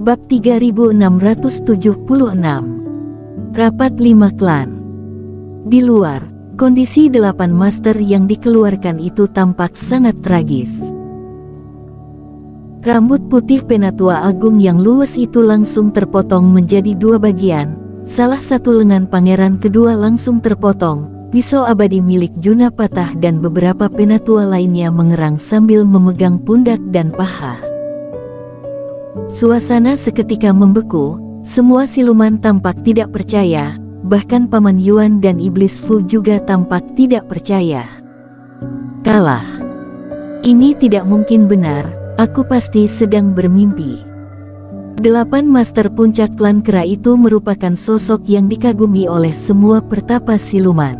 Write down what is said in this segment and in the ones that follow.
Bab 3676. Rapat 5 klan. Di luar, kondisi 8 master yang dikeluarkan itu tampak sangat tragis. Rambut putih Penatua Agung yang luwes itu langsung terpotong menjadi 2 bagian. Salah satu lengan pangeran kedua langsung terpotong. Pisau abadi milik Juna patah dan beberapa penatua lainnya mengerang sambil memegang pundak dan paha. Suasana seketika membeku, semua siluman tampak tidak percaya, bahkan Paman Yuan dan Iblis Fu juga tampak tidak percaya. Kalah. Ini tidak mungkin benar, aku pasti sedang bermimpi. 8 master puncak klan kera itu merupakan sosok yang dikagumi oleh semua pertapa siluman.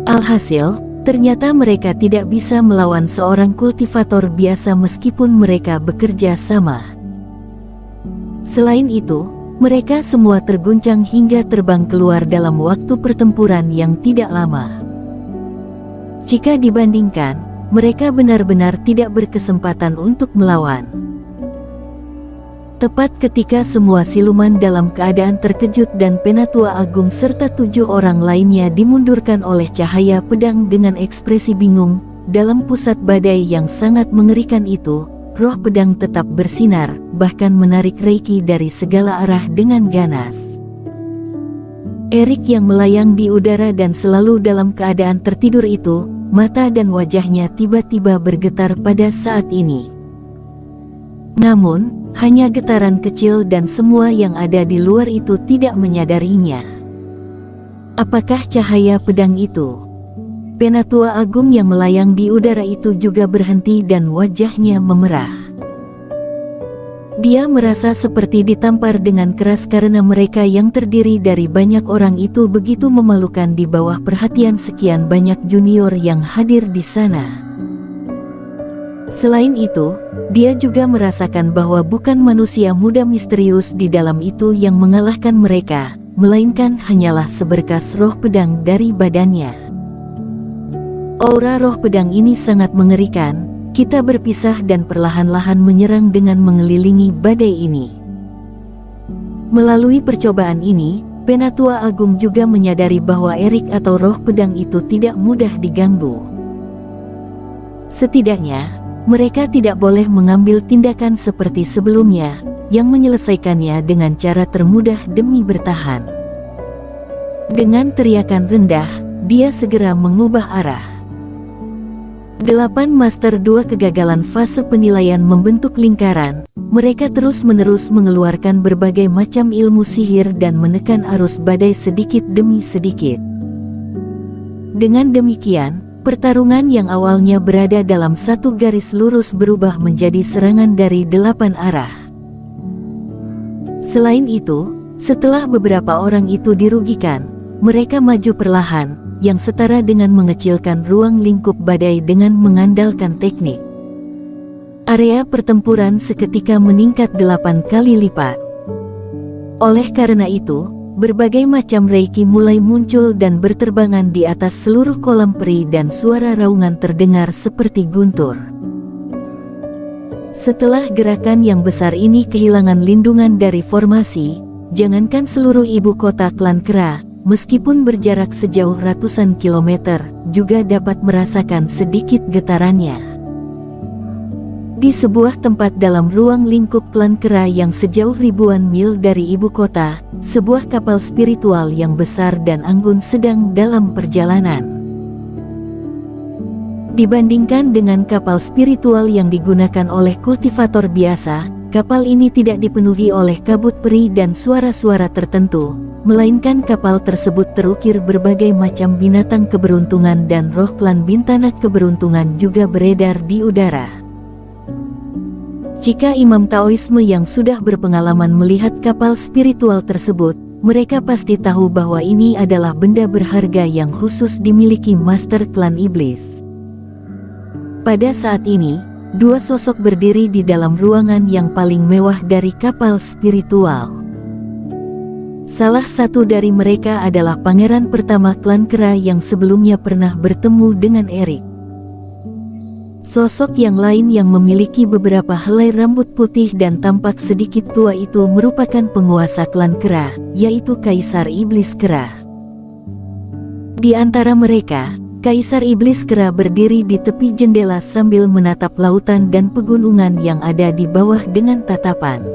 Alhasil, ternyata mereka tidak bisa melawan seorang kultivator biasa meskipun mereka bekerja sama. Selain itu, mereka semua terguncang hingga terbang keluar dalam waktu pertempuran yang tidak lama. Jika dibandingkan, mereka benar-benar tidak berkesempatan untuk melawan. Tepat ketika semua siluman dalam keadaan terkejut dan Penatua Agung serta 7 orang lainnya dimundurkan oleh cahaya pedang dengan ekspresi bingung, dalam pusat badai yang sangat mengerikan itu, roh pedang tetap bersinar, bahkan menarik Reiki dari segala arah dengan ganas. Erik yang melayang di udara dan selalu dalam keadaan tertidur itu, mata dan wajahnya tiba-tiba bergetar pada saat ini. Namun, hanya getaran kecil dan semua yang ada di luar itu tidak menyadarinya. Apakah cahaya pedang itu? Penatua Agung yang melayang di udara itu juga berhenti dan wajahnya memerah. Dia merasa seperti ditampar dengan keras karena mereka yang terdiri dari banyak orang itu begitu memalukan di bawah perhatian sekian banyak junior yang hadir di sana. Selain itu, dia juga merasakan bahwa bukan manusia muda misterius di dalam itu yang mengalahkan mereka, melainkan hanyalah seberkas roh pedang dari badannya. Aura roh pedang ini sangat mengerikan, kita berpisah dan perlahan-lahan menyerang dengan mengelilingi badai ini. Melalui percobaan ini, Penatua Agung juga menyadari bahwa Erik atau roh pedang itu tidak mudah diganggu. Setidaknya, mereka tidak boleh mengambil tindakan seperti sebelumnya, yang menyelesaikannya dengan cara termudah demi bertahan. Dengan teriakan rendah, dia segera mengubah arah. 8 Master 2 kegagalan fase penilaian membentuk lingkaran, mereka terus-menerus mengeluarkan berbagai macam ilmu sihir dan menekan arus badai sedikit demi sedikit. Dengan demikian, pertarungan yang awalnya berada dalam satu garis lurus berubah menjadi serangan dari 8 arah. Selain itu, setelah beberapa orang itu dirugikan, mereka maju perlahan, yang setara dengan mengecilkan ruang lingkup badai dengan mengandalkan teknik. Area pertempuran seketika meningkat 8 kali lipat. Oleh karena itu, berbagai macam Reiki mulai muncul dan berterbangan di atas seluruh kolam peri dan suara raungan terdengar seperti guntur. Setelah gerakan yang besar ini kehilangan lindungan dari formasi, jangankan seluruh ibu kota klan kera, meskipun berjarak sejauh ratusan kilometer, juga dapat merasakan sedikit getarannya. Di sebuah tempat dalam ruang lingkup klan kera yang sejauh ribuan mil dari ibu kota, sebuah kapal spiritual yang besar dan anggun sedang dalam perjalanan. Dibandingkan dengan kapal spiritual yang digunakan oleh kultivator biasa, kapal ini tidak dipenuhi oleh kabut peri dan suara-suara tertentu, melainkan kapal tersebut terukir berbagai macam binatang keberuntungan dan roh klan bintana keberuntungan juga beredar di udara. Jika imam Taoisme yang sudah berpengalaman melihat kapal spiritual tersebut, mereka pasti tahu bahwa ini adalah benda berharga yang khusus dimiliki Master Klan Iblis. Pada saat ini, 2 sosok berdiri di dalam ruangan yang paling mewah dari kapal spiritual. Salah satu dari mereka adalah pangeran pertama klan kera yang sebelumnya pernah bertemu dengan Erik. Sosok yang lain yang memiliki beberapa helai rambut putih dan tampak sedikit tua itu merupakan penguasa klan kera, yaitu Kaisar Iblis Kera. Di antara mereka, Kaisar Iblis Kera berdiri di tepi jendela sambil menatap lautan dan pegunungan yang ada di bawah dengan tatapan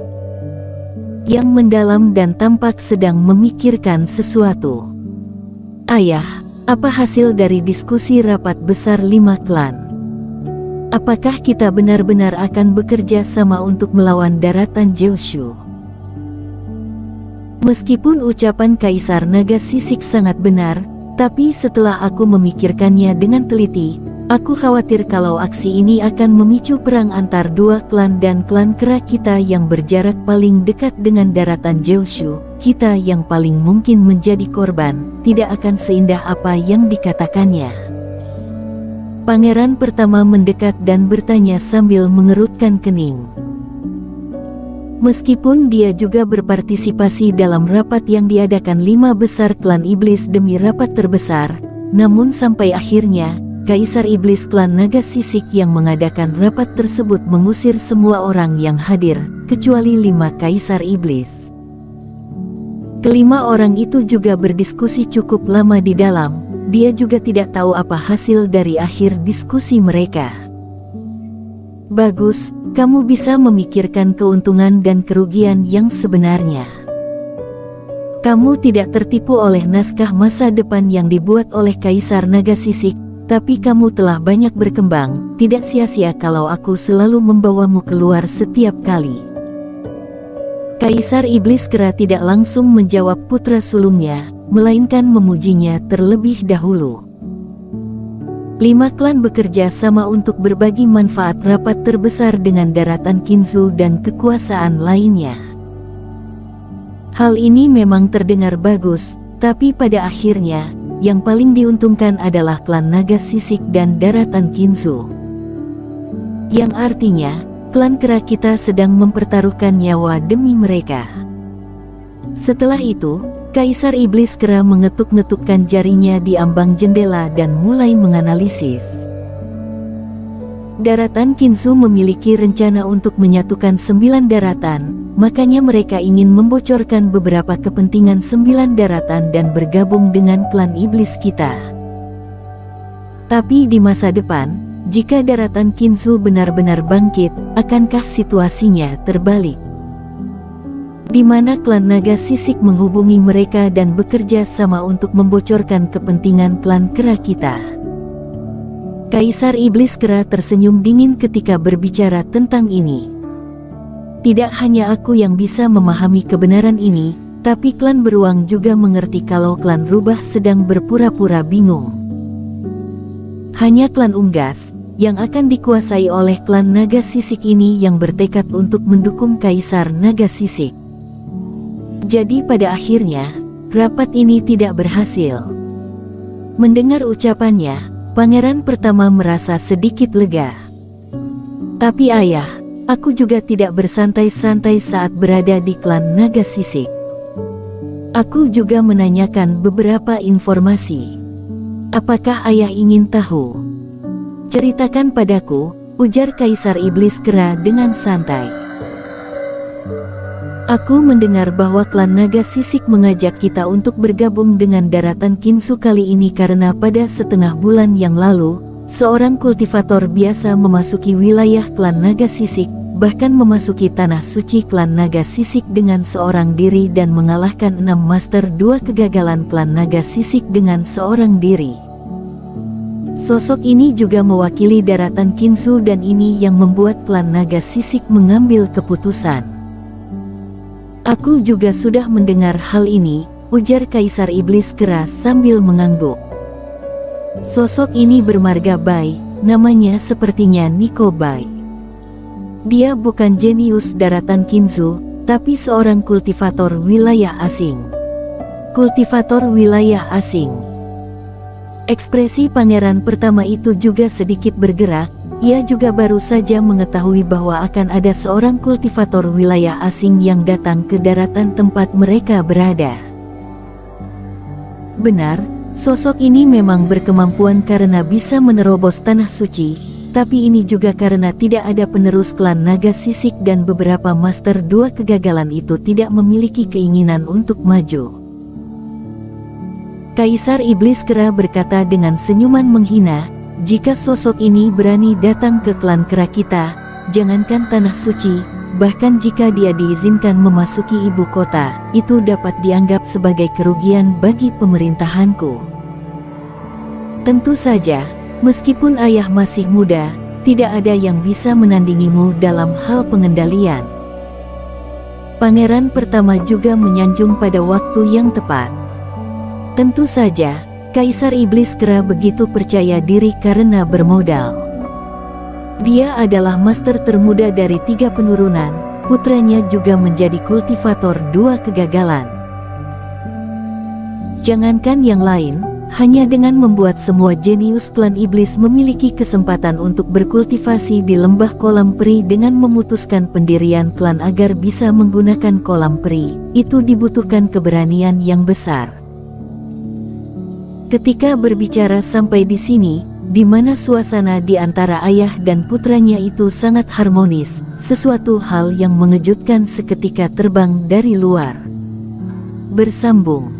yang mendalam dan tampak sedang memikirkan sesuatu. Ayah, apa hasil dari diskusi rapat besar 5 klan? Apakah kita benar-benar akan bekerja sama untuk melawan daratan Jeoshu? Meskipun ucapan Kaisar Naga Sisik sangat benar, tapi setelah aku memikirkannya dengan teliti, aku khawatir kalau aksi ini akan memicu perang antar 2 klan dan klan kera kita yang berjarak paling dekat dengan daratan Jeoshu. Kita yang paling mungkin menjadi korban, tidak akan seindah apa yang dikatakannya. Pangeran pertama mendekat dan bertanya sambil mengerutkan kening. Meskipun dia juga berpartisipasi dalam rapat yang diadakan 5 besar klan iblis demi rapat terbesar, namun sampai akhirnya, Kaisar Iblis klan Naga Sisik yang mengadakan rapat tersebut mengusir semua orang yang hadir, kecuali 5 Kaisar Iblis. Kelima orang itu juga berdiskusi cukup lama di dalam. Dia juga tidak tahu apa hasil dari akhir diskusi mereka. Bagus, kamu bisa memikirkan keuntungan dan kerugian yang sebenarnya. Kamu tidak tertipu oleh naskah masa depan yang dibuat oleh Kaisar Naga Sisik, tapi kamu telah banyak berkembang. Tidak sia-sia kalau aku selalu membawamu keluar setiap kali. Kaisar Iblis Kera tidak langsung menjawab putra sulungnya, melainkan memujinya terlebih dahulu. 5 klan bekerja sama untuk berbagi manfaat rapat terbesar dengan daratan Kinzu dan kekuasaan lainnya. Hal ini memang terdengar bagus, tapi pada akhirnya, yang paling diuntungkan adalah klan Naga Sisik dan daratan Kinzu. Yang artinya, klan kera kita sedang mempertaruhkan nyawa demi mereka. Setelah itu, Kaisar Iblis Kera mengetuk-ngetukkan jarinya di ambang jendela dan mulai menganalisis. Daratan Kinzu memiliki rencana untuk menyatukan 9 daratan, makanya mereka ingin membocorkan beberapa kepentingan 9 daratan dan bergabung dengan klan iblis kita. Tapi di masa depan, jika daratan Kinzu benar-benar bangkit, akankah situasinya terbalik? Di mana klan Naga Sisik menghubungi mereka dan bekerja sama untuk membocorkan kepentingan klan kera kita. Kaisar Iblis Kera tersenyum dingin ketika berbicara tentang ini. Tidak hanya aku yang bisa memahami kebenaran ini, tapi klan beruang juga mengerti kalau klan rubah sedang berpura-pura bingung. Hanya klan unggas, yang akan dikuasai oleh klan Naga Sisik ini yang bertekad untuk mendukung Kaisar Naga Sisik. Jadi pada akhirnya, rapat ini tidak berhasil. Mendengar ucapannya, pangeran pertama merasa sedikit lega. Tapi ayah, aku juga tidak bersantai-santai saat berada di klan Naga Sisik. Aku juga menanyakan beberapa informasi. Apakah ayah ingin tahu? Ceritakan padaku, ujar Kaisar Iblis Kera dengan santai. Aku mendengar bahwa klan Naga Sisik mengajak kita untuk bergabung dengan daratan Kinzu kali ini karena pada setengah bulan yang lalu, seorang kultivator biasa memasuki wilayah klan Naga Sisik, bahkan memasuki tanah suci klan Naga Sisik dengan seorang diri dan mengalahkan 6 master 2 kegagalan klan Naga Sisik dengan seorang diri. Sosok ini juga mewakili daratan Kinzu dan ini yang membuat klan Naga Sisik mengambil keputusan. Aku juga sudah mendengar hal ini, ujar Kaisar Iblis Kera sambil mengangguk. Sosok ini bermarga Bai, namanya sepertinya Nico Bai. Dia bukan jenius daratan Kinzu, tapi seorang kultivator wilayah asing. Kultivator wilayah asing. Ekspresi pangeran pertama itu juga sedikit bergerak. Ia juga baru saja mengetahui bahwa akan ada seorang kultivator wilayah asing yang datang ke daratan tempat mereka berada. Benar, sosok ini memang berkemampuan karena bisa menerobos tanah suci, Tapi ini juga karena tidak ada penerus klan naga sisik dan beberapa master dua kegagalan itu tidak memiliki keinginan untuk maju. Kaisar Iblis Kera berkata dengan senyuman menghina, "Jika sosok ini berani datang ke klan Kera kita, jangankan tanah suci, bahkan jika dia diizinkan memasuki ibu kota, itu dapat dianggap sebagai kerugian bagi pemerintahanku. Tentu saja, meskipun ayah masih muda, tidak ada yang bisa menandingimu dalam hal pengendalian." Pangeran pertama juga menyanjung pada waktu yang tepat. Tentu saja, Kaisar Iblis Kera begitu percaya diri karena bermodal. Dia adalah master termuda dari 3 penurunan, putranya juga menjadi kultivator 2 kegagalan. Jangankan yang lain, hanya dengan membuat semua jenius klan iblis memiliki kesempatan untuk berkultivasi di lembah kolam peri dengan memutuskan pendirian klan agar bisa menggunakan kolam peri, itu dibutuhkan keberanian yang besar. Ketika berbicara sampai di sini, di mana suasana di antara ayah dan putranya itu sangat harmonis, sesuatu hal yang mengejutkan seketika terbang dari luar. Bersambung.